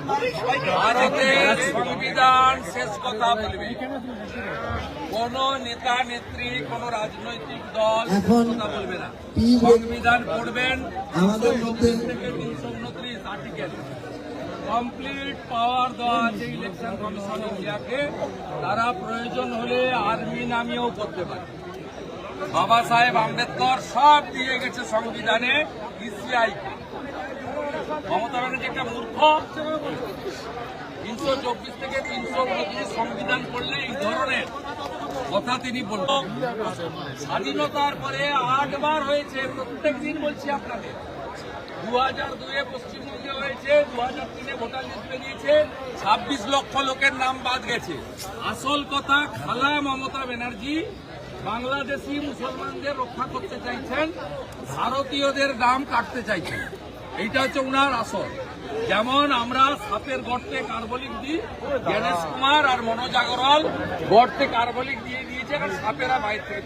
ভারতের সংবিধান শেষ কথা বলবে। কোন নেতা নেত্রী, কোন রাজনৈতিক দল কথা বলবে না। সংবিধান পড়বেন, আমাদের মধ্যে থেকে 329 আর্টিকেল কমপ্লিট পাওয়ার দেওয়া আছে ইলেকশন কমিশন ইন্ডিয়াকে। তারা প্রয়োজন হলে আর্মি নামিয়েও করতে পারে। বাবা সাহেব আম্বেদকর সব দিয়ে গেছে সংবিধানে ইসিআই কে। মমতা ব্যানার্জি একটা মূর্খ। 324 থেকে 329 সংবিধান পড়লে এই ধরনের কথা তিনি বলবেন। স্বাধীনতার পরে 8 বার হয়েছে, প্রত্যেক দিন বলছি আপনাদের। 2002-এ পশ্চিমবঙ্গে হয়েছে, 2003-এ ভোটার লিস্ট বেরিয়েছে, 26 লক্ষ লোকের নাম বাদ গেছে। আসল কথা, খালা মমতা ব্যানার্জি বাংলাদেশি মুসলমানদের রক্ষা করতে চাইছেন, ভারতীয়দের দাম কাটতে চাইছেন। এইটা হচ্ছে উনার আসল। যেমন আমরা সাপের গর্তে কার্বলিক দিই, গণেশ কুমার আর মনোজ আগরওয়াল গর্তে কার্বলিক দিয়ে দিয়েছে, আর সাপেরা বাইরে থেকে